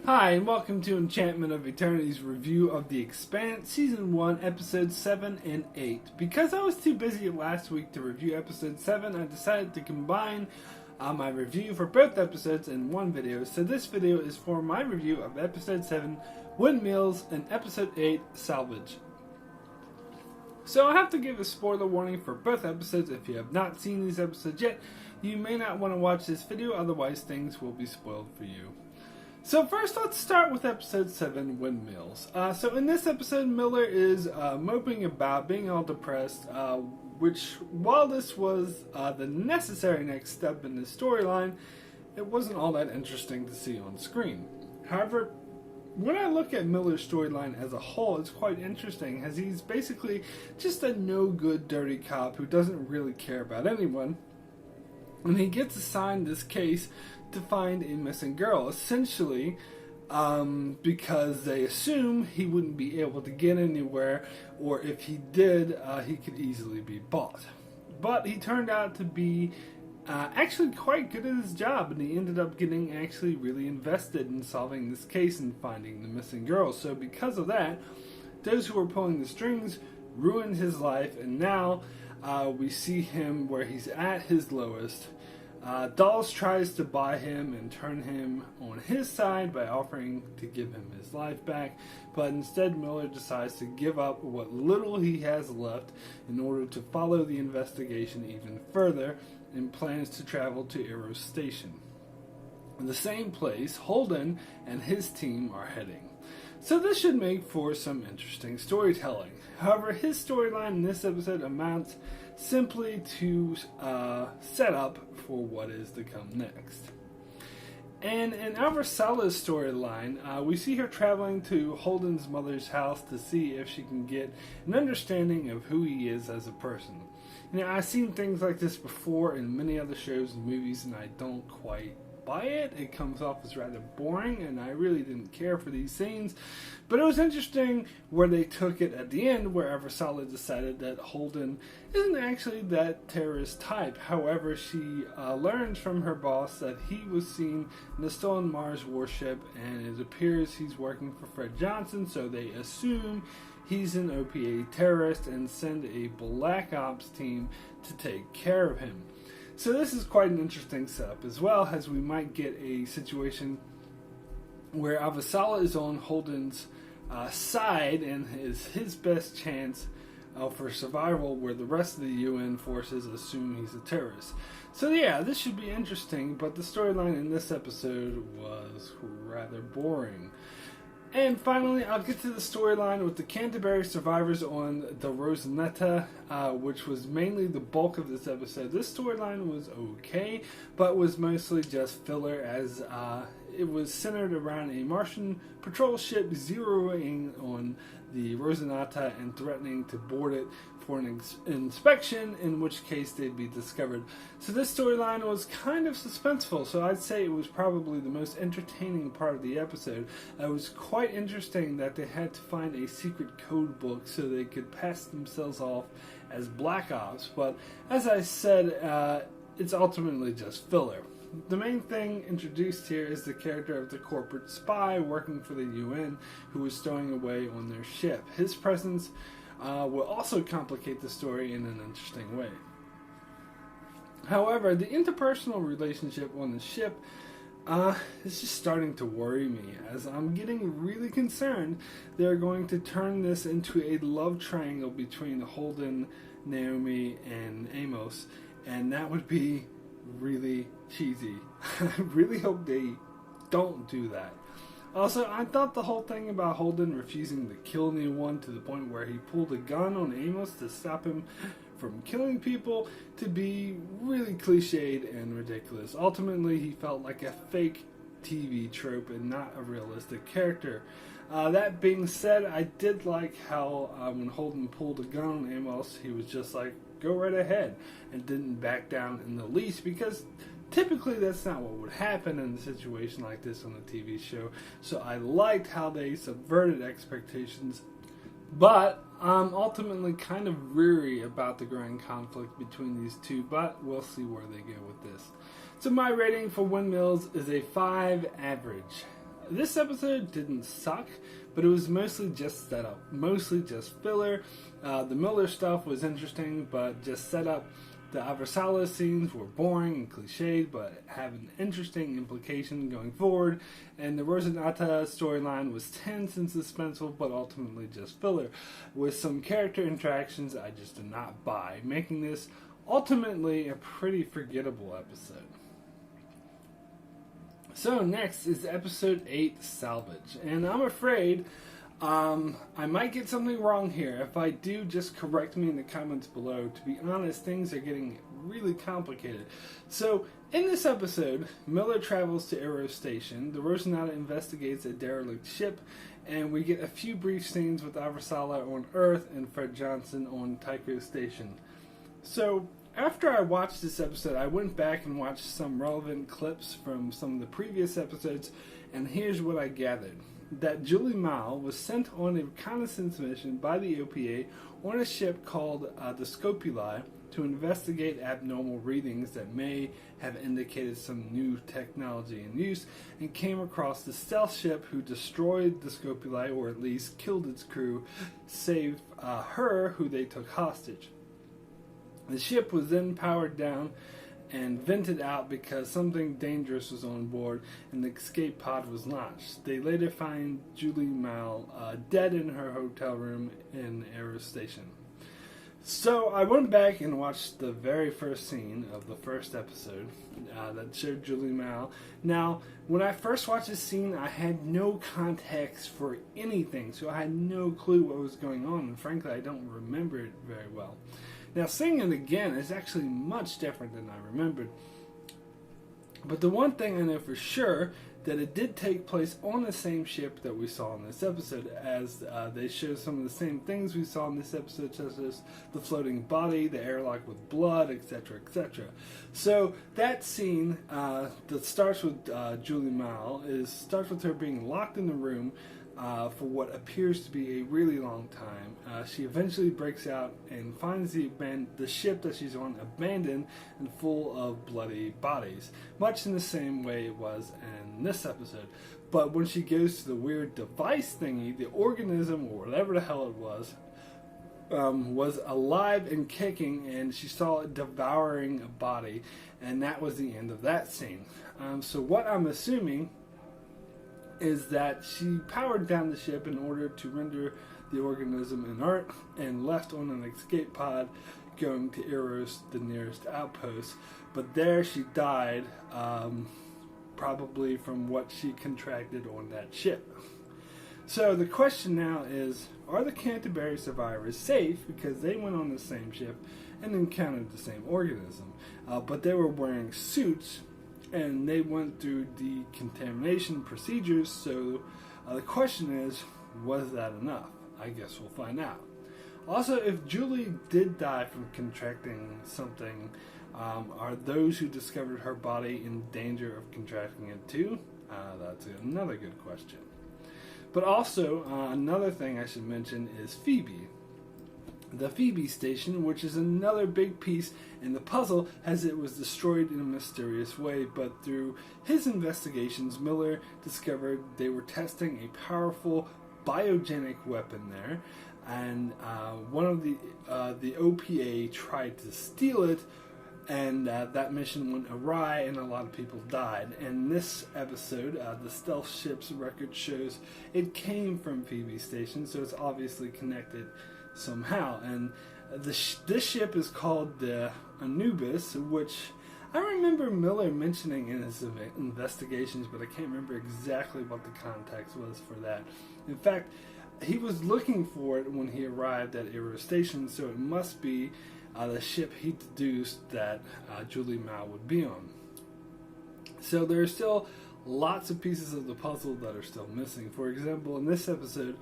Hi, and welcome to Enchantment of Eternity's review of The Expanse, Season 1, Episodes 7 and 8. Because I was too busy last week to review Episode 7, I decided to combine my review for both episodes in one video. So this video is for my review of Episode 7, Windmills, and Episode 8, Salvage. So I have to give a spoiler warning for both episodes. If you have not seen these episodes yet, you may not want to watch this video, otherwise things will be spoiled for you. So first, let's start with Episode 7, Windmills. So in this episode, Miller is moping about, being all depressed, which, while this was the necessary next step in the storyline, it wasn't all that interesting to see on screen. However, when I look at Miller's storyline as a whole, it's quite interesting, as he's basically just a no-good, dirty cop who doesn't really care about anyone. And he gets assigned this case to find a missing girl, essentially because they assume he wouldn't be able to get anywhere, or if he did, he could easily be bought. But he turned out to be actually quite good at his job, and he ended up getting actually really invested in solving this case and finding the missing girl. So because of that, those who were pulling the strings ruined his life, and now we see him where he's at his lowest. Dawes tries to buy him and turn him on his side by offering to give him his life back, but instead Miller decides to give up what little he has left in order to follow the investigation even further, and plans to travel to Arrow Station. In the same place Holden and his team are heading. So this should make for some interesting storytelling. However, his storyline in this episode amounts simply to set up for what is to come next. And in Avasala's storyline, we see her traveling to Holden's mother's house to see if she can get an understanding of who he is as a person. You know, I've seen things like this before in many other shows and movies, and I don't quite buy it. It comes off as rather boring, and I really didn't care for these scenes. But it was interesting where they took it at the end, where Avasala decided that Holden isn't actually that terrorist type. However, she learns from her boss that he was seen in the stolen Mars warship, and it appears he's working for Fred Johnson, so they assume he's an OPA terrorist and send a Black Ops team to take care of him. So this is quite an interesting setup, as well as we might get a situation where Avasala is on Holden's side and is his best chance for survival, where the rest of the UN forces assume he's a terrorist. So yeah, this should be interesting, but the storyline in this episode was rather boring. And finally, I'll get to the storyline with the Canterbury survivors on the Rosanetta, which was mainly the bulk of this episode. This storyline was okay, but was mostly just filler, as it was centered around a Martian patrol ship zeroing on the Rosanetta and threatening to board it for an inspection, in which case they'd be discovered. So this storyline was kind of suspenseful, so I'd say it was probably the most entertaining part of the episode. It was quite interesting that they had to find a secret code book so they could pass themselves off as Black Ops, but as I said, it's ultimately just filler. The main thing introduced here is the character of the corporate spy working for the UN who was stowing away on their ship. His presence will also complicate the story in an interesting way. However, the interpersonal relationship on the ship is just starting to worry me, as I'm getting really concerned they're going to turn this into a love triangle between Holden, Naomi, and Amos, and that would be really cheesy. I really hope they don't do that. Also, I thought the whole thing about Holden refusing to kill anyone to the point where he pulled a gun on Amos to stop him from killing people to be really cliched and ridiculous. Ultimately, he felt like a fake TV trope and not a realistic character. That being said, I did like how when Holden pulled a gun on Amos, he was just like, go right ahead, and didn't back down in the least, because typically that's not what would happen in a situation like this on a TV show. So I liked how they subverted expectations, but I'm ultimately kind of weary about the growing conflict between these two, but we'll see where they go with this. So my rating for Windmills is a 5 average. this episode didn't suck, but it was mostly just setup, mostly just filler. The Miller stuff was interesting, but just setup. The Avasarala scenes were boring and cliched, but have an interesting implication going forward. And the Rosanata storyline was tense and suspenseful, but ultimately just filler, with some character interactions I just did not buy, making this ultimately a pretty forgettable episode. So next is episode 8, Salvage. And I'm afraid I might get something wrong here. If I do, just correct me in the comments below. To be honest, things are getting really complicated. So in this episode, Miller travels to Arrow Station. The Rosanata investigates a derelict ship, and we get a few brief scenes with Avasarala on Earth and Fred Johnson on Tycho Station. So after I watched this episode, I went back and watched some relevant clips from some of the previous episodes, and here's what I gathered. That Julie Mao was sent on a reconnaissance mission by the OPA on a ship called the Scopuli to investigate abnormal readings that may have indicated some new technology in use, and came across the stealth ship who destroyed the Scopuli, or at least killed its crew, save her, who they took hostage. The ship was then powered down and vented out because something dangerous was on board, and the escape pod was launched. They later find Julie Mao dead in her hotel room in Arrow Station. So I went back and watched the very first scene of the first episode that showed Julie Mao. Now, when I first watched this scene, I had no context for anything, so I had no clue what was going on, and frankly, I don't remember it very well. Now, seeing it again is actually much different than I remembered. But the one thing I know for sure, that it did take place on the same ship that we saw in this episode, as they show some of the same things we saw in this episode, such as the floating body, the airlock with blood, etc., etc. So that scene that starts with Julie Mao starts with her being locked in the room for what appears to be a really long time. She eventually breaks out and finds the ship that she's on abandoned and full of bloody bodies, much in the same way it was in this episode. But when she goes to the weird device thingy, the organism, or whatever the hell it was alive and kicking, and she saw it devouring a body, and that was the end of that scene. So what I'm assuming is that she powered down the ship in order to render the organism inert and left on an escape pod going to Eros, the nearest outpost. But there she died, probably from what she contracted on that ship. So the question now is, are the Canterbury survivors safe because they went on the same ship and encountered the same organism, but they were wearing suits and they went through decontamination procedures? So the question is, was that enough? I guess we'll find out. Also, if Julie did die from contracting something, are those who discovered her body in danger of contracting it too? That's another good question. But also, another thing I should mention is Phoebe. The Phoebe station, which is another big piece in the puzzle, as it was destroyed in a mysterious way, but through his investigations, Miller discovered they were testing a powerful biogenic weapon there, and one of the OPA tried to steal it, and that mission went awry and a lot of people died. And this episode, the stealth ship's record shows it came from Phoebe Station, so it's obviously connected somehow. And this ship is called the Anubis, which I remember Miller mentioning in his investigations, but I can't remember exactly what the context was for that. In fact, he was looking for it when he arrived at Arrow Station, so it must be the ship he deduced that Julie Mao would be on. So there are still lots of pieces of the puzzle that are still missing. For example, in this episode,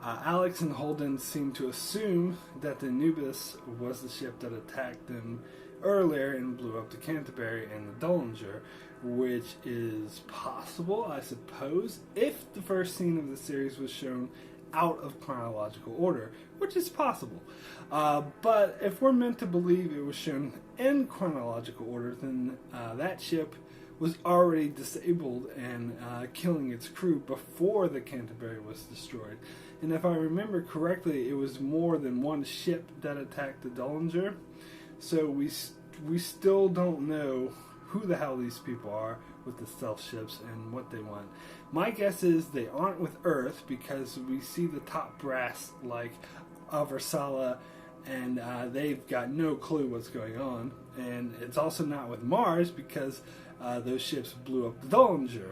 Alex and Holden seem to assume that the Anubis was the ship that attacked them earlier and blew up the Canterbury and the Dollinger, which is possible, I suppose, if the first scene of the series was shown out of chronological order, which is possible. But if we're meant to believe it was shown in chronological order, then that ship was already disabled and killing its crew before the Canterbury was destroyed. And if I remember correctly, it was more than one ship that attacked the Dollinger. So we still don't know who the hell these people are with the stealth ships and what they want. My guess is they aren't with Earth, because we see the top brass like Aversala, and they've got no clue what's going on. And it's also not with Mars, because those ships blew up the Dollinger.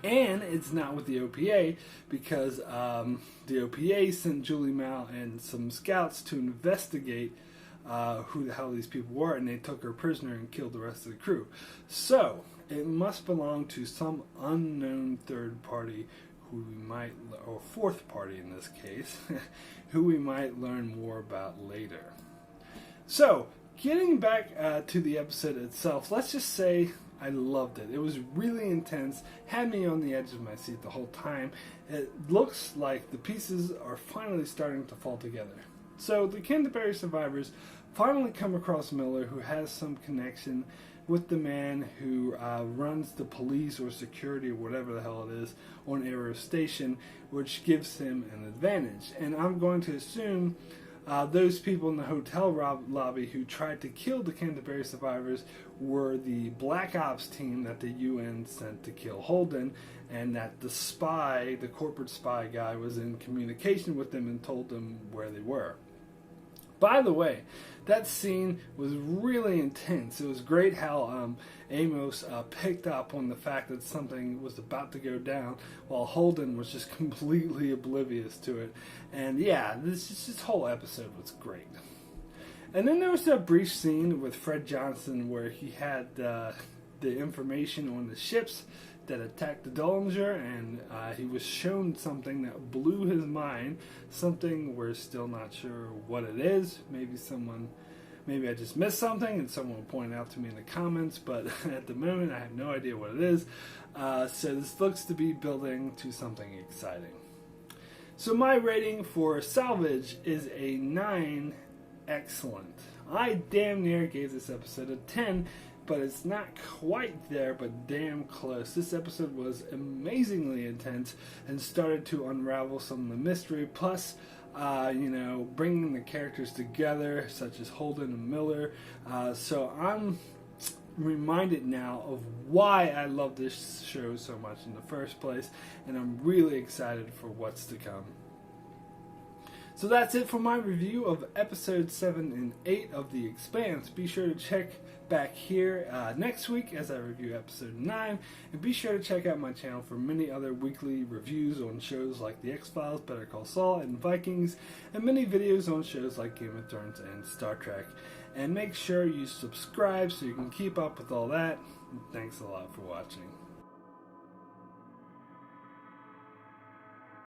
And it's not with the OPA, because the OPA sent Julie Mao and some scouts to investigate who the hell these people were, and they took her prisoner and killed the rest of the crew. So it must belong to some unknown third party, who we might, or fourth party in this case, who we might learn more about later. So, getting back to the episode itself, let's just say I loved it. It was really intense, had me on the edge of my seat the whole time. It looks like the pieces are finally starting to fall together. So the Canterbury survivors finally come across Miller, who has some connection with the man who runs the police or security or whatever the hell it is on Arrow Station, which gives him an advantage. And I'm going to assume those people in the hotel lobby who tried to kill the Canterbury survivors were the Black Ops team that the UN sent to kill Holden, and that the spy, the corporate spy guy, was in communication with them and told them where they were. By the way, that scene was really intense. It was great how Amos picked up on the fact that something was about to go down, while Holden was just completely oblivious to it. And yeah, this whole episode was great. And then there was a brief scene with Fred Johnson where he had the information on the ships that attacked the Dollinger, and he was shown something that blew his mind, something we're still not sure what it is. Maybe I just missed something and someone will point out to me in the comments, but at the moment I have no idea what it is. So this looks to be building to something exciting. So my rating for Salvage is a 9 excellent. I damn near gave this episode a 10, but it's not quite there, but damn close. This episode was amazingly intense and started to unravel some of the mystery, plus bringing the characters together, such as Holden and Miller. So I'm reminded now of why I love this show so much in the first place, and I'm really excited for what's to come. So that's it for my review of episodes 7 and 8 of The Expanse. Be sure to check back here next week as I review episode 9, and be sure to check out my channel for many other weekly reviews on shows like The X-Files, Better Call Saul, and Vikings, and many videos on shows like Game of Thrones and Star Trek. And make sure you subscribe so you can keep up with all that. And thanks a lot for watching.